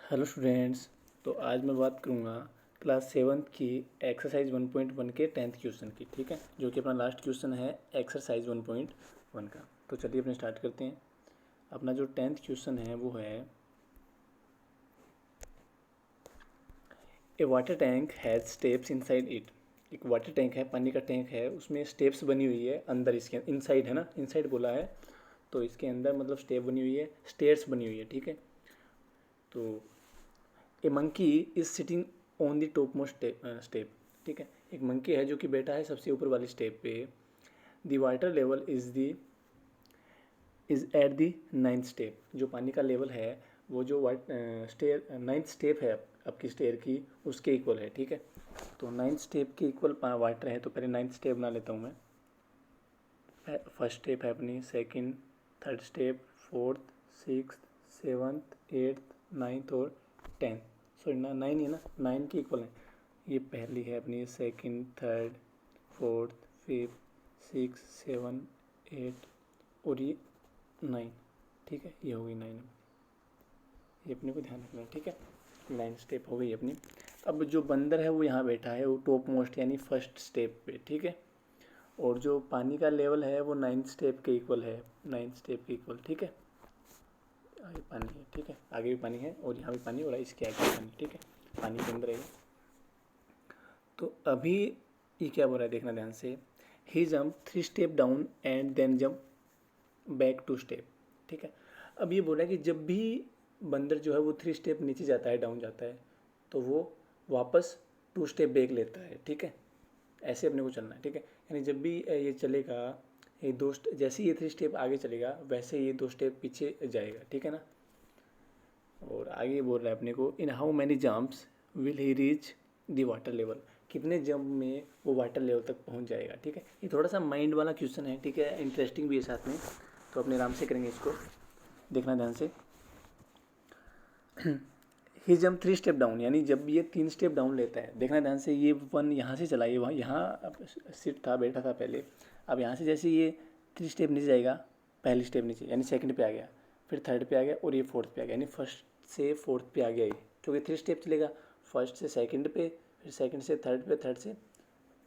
Hello students. तो आज मैं बात करूँगा क्लास 7th की एक्सरसाइज 1.1 के 10th क्वेश्चन की। ठीक है, जो कि अपना लास्ट क्वेश्चन है एक्सरसाइज 1.1 का। तो चलिए अपने स्टार्ट करते हैं। अपना जो 10th क्वेश्चन है वो है a water tank has steps inside it. एक वाटर टैंक है, पानी का टैंक है, उसमें स्टेप्स बनी हुई है अंदर, इसके इनसाइड है ना, इनसाइड बोला है तो इसके अंदर मतलब स्टेप बनी हुई है, स्टेयर्स बनी हुई है। ठीक है, तो a monkey is sitting on the topmost step. ठीक है, एक मंकी है जो कि बैठा है सबसे ऊपर वाली स्टेप पे। The water level is at the 9th step. जो पानी का लेवल है वो जो स्टेयर 9th स्टेप है आपकी स्टेयर की, उसके इक्वल है। ठीक है, तो 9th स्टेप के इक्वल वाटर है, तो पहले 9th स्टेप बना लेता हूँ मैं। फर्स्ट स्टेप है अपनी, second, third step, fourth, six, seventh, eighth, ninth और 10th। सॉरी ना, 9 ही है ना, 9 के इक्वल है। ये पहली है अपनी, second, third, fourth, fifth, six, seven, eight और ये 9। ठीक है, ये हो गई 9। ये अपने को ध्यान रखना है। ठीक है, 9 स्टेप हो गई अपनी। अब जो बंदर है वो यहाँ बैठा है, वो टॉप मोस्ट यानी फर्स्ट स्टेप पे। ठीक है, और जो पानी का लेवल है वो 9th स्टेप के इक्वल है, 9th स्टेप के इक्वल। ठीक है, आगे पानी है। ठीक है, आगे भी पानी है और यहाँ भी पानी और इसके आगे भी पानी। ठीक है, पानी के अंदर है। तो अभी ये क्या बोल रहा है, देखना ध्यान से। He jump 3 step down and then jump back 2 step. ठीक है, अब ये बोल रहा है कि जब भी बंदर जो है वो 3 स्टेप नीचे जाता है, डाउन जाता है, तो वो वापस 2 स्टेप बैक लेता है। ठीक है, ऐसे अपने को चलना है। ठीक है, यानी जब भी ये चलेगा, ये जैसे ये 3 स्टेप आगे चलेगा वैसे ये 2 स्टेप पीछे जाएगा। ठीक है ना। और आगे बोल रहा है अपने को, in how many jumps will he reach the water level. कितने जंप में वो वाटर लेवल तक पहुंच जाएगा। ठीक है, ये थोड़ा सा माइंड वाला क्वेश्चन है। ठीक है, इंटरेस्टिंग भी है साथ में, तो अपने आराम से करेंगे इसको, देखना ध्यान से। ही जंप 3 स्टेप डाउन, यानी जब ये 3 स्टेप डाउन लेता है, देखना ध्यान से। ये वन यहाँ से चला, ये वहाँ यहाँ सीट था, बैठा था पहले। अब यहाँ से जैसे ये 3 स्टेप नीचे जाएगा, पहली स्टेप नीचे यानी सेकंड पे आ गया, फिर थर्ड पे आ गया और ये फोर्थ पे आ गया, यानी फर्स्ट से फोर्थ पे आ गया ये, क्योंकि 3 स्टेप चलेगा। फर्स्ट से सेकंड पे, फिर सेकंड से थर्ड पे, थर्ड से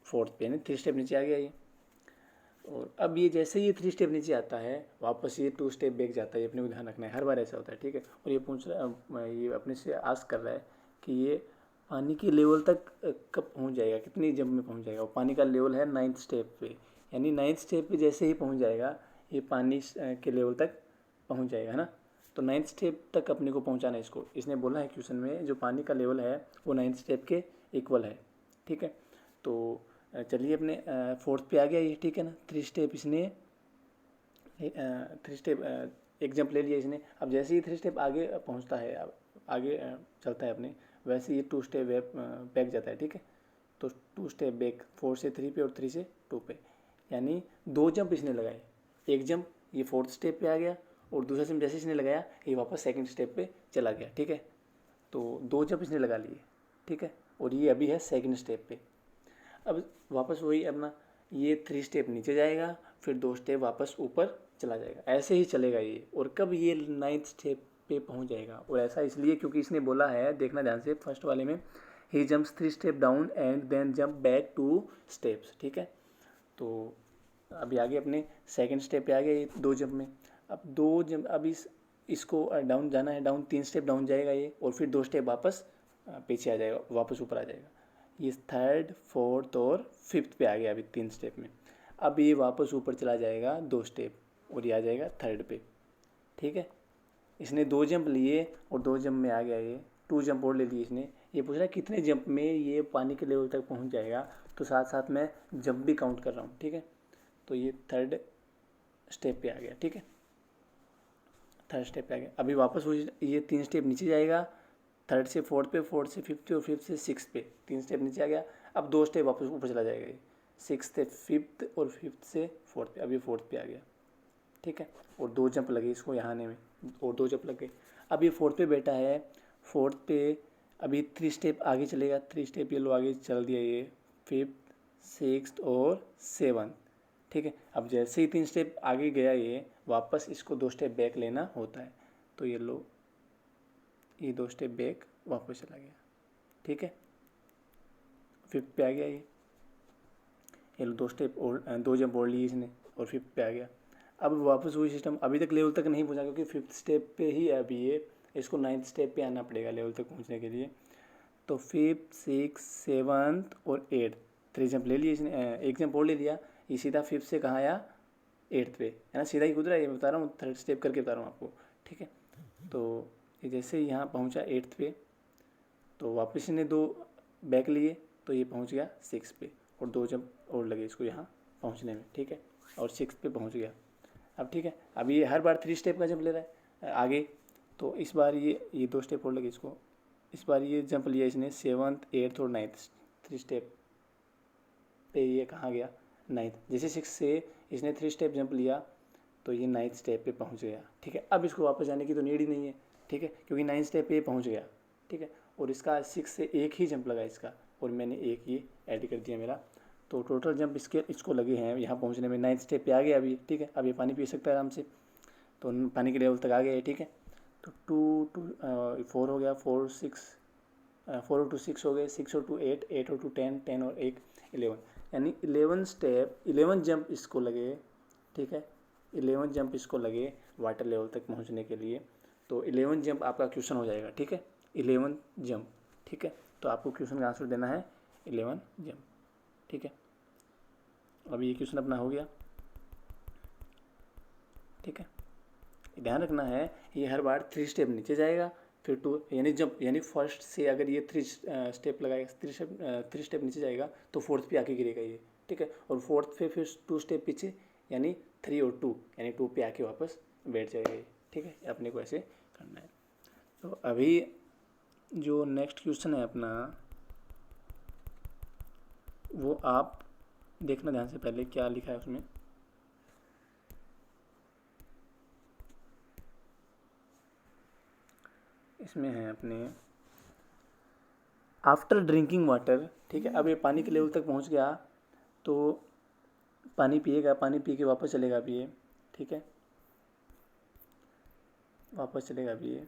फोर्थ पे, यानी 3 स्टेप नीचे आ गया ये। और अब ये जैसे ही 3 स्टेप नीचे आता है वापस ये 2 स्टेप बैक जाता है। अपने को ध्यान रखना है, हर बार ऐसा होता है। ठीक है, और ये पूछ रहा है, ये अपने से आस्क कर रहा है कि ये पानी की लेवल तक कब पहुंच जाएगा, कितनी जंप में पहुंच जाएगा। और पानी का लेवल है 9th स्टेप पे, यानी 9th स्टेप पे जैसे ही पहुंच जाएगा ये पानी के लेवल तक पहुंच जाएगा, है ना। तो 9th स्टेप तक अपने को पहुंचाना है इसको। इसने बोला है क्वेश्चन में जो पानी का लेवल है वो 9th स्टेप के इक्वल है। ठीक है, तो चलिए अपने फोर्थ पे आ गया ये। ठीक है ना, 3 स्टेप इसने 3 स्टेप एक जंप ले लिया इसने। अब जैसे ही 3 स्टेप आगे पहुंचता है, अब आगे चलता है अपने, वैसे ये 2 स्टेप बैक जाता है। ठीक है, तो 2 स्टेप बैक, 4 से 3 पे और 3 से 2 पे, यानी 2 जंप इसने लगाए। एक जंप ये 4th स्टेप पे आ गया और दूसरा जंप जैसे इसने लगाया ये वापस सेकंड स्टेप पे चला गया। ठीक है, तो 2 जंप इसने लगा लिए। ठीक है, और ये अभी है सेकंड स्टेप पे। अब वापस वही अपना, ये 3 स्टेप नीचे जाएगा, फिर 2 स्टेप वापस ऊपर चला जाएगा, ऐसे ही चलेगा ये। और कब ये 9th स्टेप पे पहुंच जाएगा, और ऐसा इसलिए क्योंकि इसने बोला है, देखना ध्यान से, फर्स्ट वाले में he jumps 3 step down and then jump back 2 steps. ठीक है, तो अभी आगे अपने सेकंड स्टेप पे आ गए ये 2 जंप में। अब 2 जंप, अब इसको डाउन जाना है, डाउन 3 स्टेप डाउन जाएगा ये, और फिर 2 स्टेप वापस पीछे आ जाएगा, वापस ऊपर आ जाएगा। ये थर्ड, फोर्थ और फिफ्थ पे आ गया अभी 3 स्टेप में। अब ये वापस ऊपर चला जाएगा 2 स्टेप और ये आ जाएगा थर्ड पे। ठीक है, इसने 2 जंप लिए और 2 जंप में आ गया ये, 2 जंप और ले लिए इसने। ये पूछ रहा है कितने जंप में ये पानी के लेवल तक पहुंच जाएगा, तो साथ साथ मैं जंप भी काउंट कर रहा हूँ। ठीक है, तो ये थर्ड स्टेप पे आ गया। ठीक है, थर्ड स्टेप पे आ गया। अभी वापस वो ये 3 स्टेप नीचे जाएगा, थर्ड से फोर्थ पे, फोर्थ से फिफ्थ और फिफ्थ से सिक्स पे, 3 स्टेप नीचे आ गया। अब 2 स्टेप वापस ऊपर चला जाएगा ये, सिक्स से फिफ्थ और फिफ्थ से फोर्थ पे, अभी फोर्थ पे आ गया। ठीक है, और 2 जंप लगे इसको यहाँ आने में, और 2 जंप लग गए। अब ये फोर्थ पे बैठा है, फोर्थ पे अभी 3 स्टेप आगे चलेगा, 3 स्टेप ये लो आगे चल दिया ये, फिफ्थ, सिक्स और सेवन। ठीक है, अब जैसे ही 3 स्टेप आगे गया ये, वापस इसको 2 स्टेप बैक लेना होता है। तो ये लो ये 2 स्टेप बैक वापस चला गया, ठीक है। 5th पे आ गया ये 2 स्टेप और 2 जंप और लिए इसने और 5th पे आ गया। अब वापस वही सिस्टम, अभी तक लेवल तक नहीं पहुंचा क्योंकि 5th स्टेप पे ही है अभी ये, इसको 9th स्टेप पे आना पड़ेगा लेवल तक पहुंचने के लिए। तो 5th 6th 7th और 8th 3 जंप ले लिए इसने, 1 जंप और ले लिया। ये सीधा 5th से कहाँ आया, 8th पे, है ना, सीधा ही गुजरा, ये बता रहा हूँ, 3rd स्टेप करके बता रहा हूँ आपको, ठीक है। तो ये जैसे यहाँ पहुँचा 8th पे, तो वापस इसने 2 बैक लिए, तो ये पहुँच गया 6 पे और 2 जंप और लगे इसको यहाँ पहुँचने में, ठीक है, और 6 पे पहुँच गया। अब ठीक है, अब ये हर बार 3 स्टेप का जंप ले रहा है आगे, तो इस बार ये 2 स्टेप और लगे इसको, इस बार ये जंप लिया इसने 7th 8th और 9th 3 स्टेप पे, ये कहाँ गया 9th। जैसे 6 से इसने 3 स्टेप जंप लिया तो ये 9th स्टेप पे पहुँच गया, ठीक है। अब इसको वापस जाने की तो नीड ही नहीं है, ठीक है, क्योंकि 9th स्टेप पे ये पहुँच गया, ठीक है, और इसका 6 से एक ही जंप लगा इसका, और मैंने एक ये ऐड कर दिया मेरा, तो टोटल जंप इसको लगे हैं यहाँ पहुँचने में। 9th स्टेप पे आ गया अभी, ठीक है। अब ये पानी पी सकता है आराम से, तो पानी के लेवल तक आ गया है, ठीक है। तो 4 हो गया, 4 और 2 6 हो गए, 6 और 2 8, 8 और 2 10, 10 और 1 11, यानी 11 स्टेप 11 जंप इसको लगे, ठीक है। 11 जंप इसको लगे वाटर लेवल तक पहुंचने के लिए। तो 11 जंप आपका क्वेश्चन हो जाएगा, ठीक है, 11 जंप, ठीक है। तो आपको क्वेश्चन का आंसर देना है 11 जंप, ठीक है। अब ये क्वेश्चन अपना हो गया, ठीक है। ध्यान रखना है ये हर बार 3 स्टेप नीचे जाएगा, फिर 2, यानी जंप, यानी फर्स्ट से अगर ये 3 स्टेप लगाएगा, 3 स्टेप नीचे जाएगा तो 4th पे आके गिरेगा ये, ठीक है, और 4th पे फिर 2 स्टेप पीछे, यानी 3 और 2, यानी 2 पे आके वापस बैठ जाएगा ये, ठीक है। अपने को ऐसे करना है। तो अभी जो नेक्स्ट क्वेश्चन है अपना, वो आप देखना ध्यान से, पहले क्या लिखा है उसमें। इसमें है अपने आफ्टर ड्रिंकिंग वाटर, ठीक है। अब ये पानी के लेवल तक पहुंच गया, तो पानी पिएगा, पानी पी के वापस चलेगा अभी ये, ठीक है, वापस चलेगा अभी ये।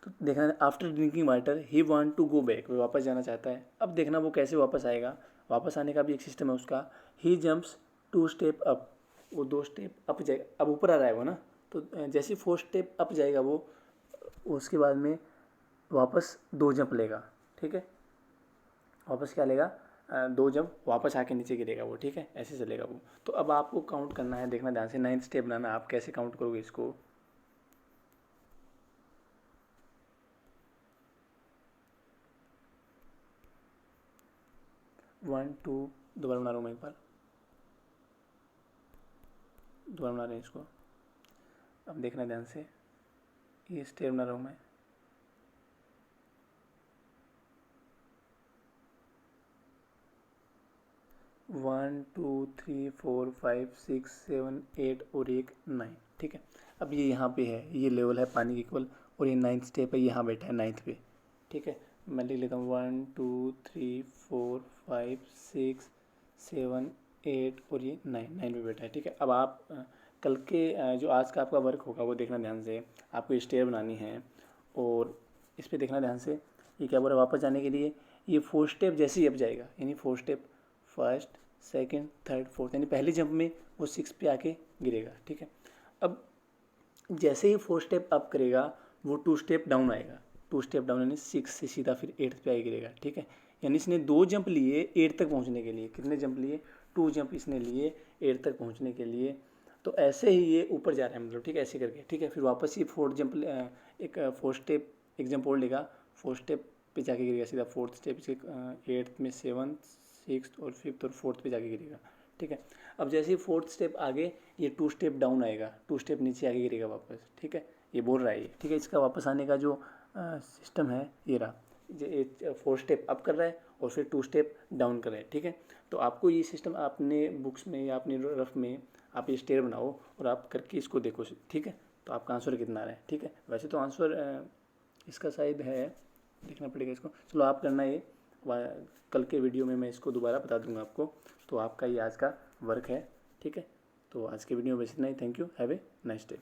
तो देखना, after drinking water he want to go back, वो वापस जाना चाहता है। अब देखना वो कैसे वापस आएगा, वापस आने का भी एक सिस्टम है उसका। ही जंप्स 2 स्टेप अप, वो 2 स्टेप अप जाएगा, अब ऊपर आ रहा है वो ना, तो जैसे 4 स्टेप अप जाएगा वो, उसके बाद में वापस 2 जंप लेगा, ठीक है, वापस क्या लेगा, 2 जंप वापस आके नीचे गिरेगा वो, ठीक है, ऐसे चलेगा वो। तो अब आपको काउंट करना है, देखना ध्यान से, 9th स्टेप बनाना, आप कैसे काउंट करोगे इसको। 1 2, दोबारा बना रहा हूँ मैं, एक बार दोबारा बना रहे हैं इसको। अब देखना ध्यान से, ये स्टेप बना रहा हूँ मैं, वन 2 3 4 5 6 7 8 और 1 9, ठीक है। अब ये यहाँ पे है, ये लेवल है पानी के इक्वल, और ये 9th स्टेप है, यहाँ बैठा है 9th पे, ठीक है। मैं लिख लेता हूँ 1 2 3 4 5 6 7 8 और ये 9 पे बैठा है, ठीक है। अब आप कल के जो आज का आपका वर्क होगा वो देखना ध्यान से, आपको स्टेयर बनानी है, और इस पर देखना ध्यान से। ये क्या बोल रहा है, वापस जाने के लिए ये 4 स्टेप जैसे ही अब जाएगा, यानी 4 step, first second third fourth, यानी पहले जंप में वो 6 पे आके गिरेगा, ठीक है। अब जैसे ही 4 स्टेप अप करेगा वो 2 स्टेप डाउन आएगा, 2 स्टेप डाउन यानी 6 से सीधा फिर 8th पे आके गिरेगा, ठीक है। यानी इसने 2 जंप लिए 8 तक पहुंचने के लिए, कितने जंप लिए, 2 जंप इसने लिए 8 तक पहुंचने के लिए। तो ऐसे ही ये ऊपर जा रहा है, मतलब, ठीक है, ऐसे करके, ठीक है। फिर वापस ये 4 जंप, एक 4 स्टेप एक जंप और लेगा, 4 स्टेप पे जाके गिरेगा सीधा, 4th स्टेप इसके 8th में 7th 6th और 5th और 4th पे जाके गिरेगा, ठीक है। अब जैसे ही 4th स्टेप आगे, ये 2 स्टेप डाउन आएगा, 2 स्टेप नीचे आगे गिरेगा वापस, ठीक है। ये बोल रहा है ये, ठीक है। इसका वापस आने का जो सिस्टम है ये रहा, 4 स्टेप अप कर रहा है और फिर 2 स्टेप डाउन कर रहा है, ठीक है। तो आपको ये सिस्टम अपने बुक्स में या अपने रफ में आप ये स्टेयर बनाओ और आप करके इसको देखो, ठीक है। तो आपका आंसर कितना आ रहा है, ठीक है। वैसे तो आंसर इसका शायद है, देखना पड़ेगा इसको, चलो आप करना ये, कल के वीडियो में मैं इसको दोबारा बता दूंगा आपको। तो आपका ये आज का वर्क है, ठीक है। तो आज के वीडियो में बस इतना ही, thank you, have a nice day.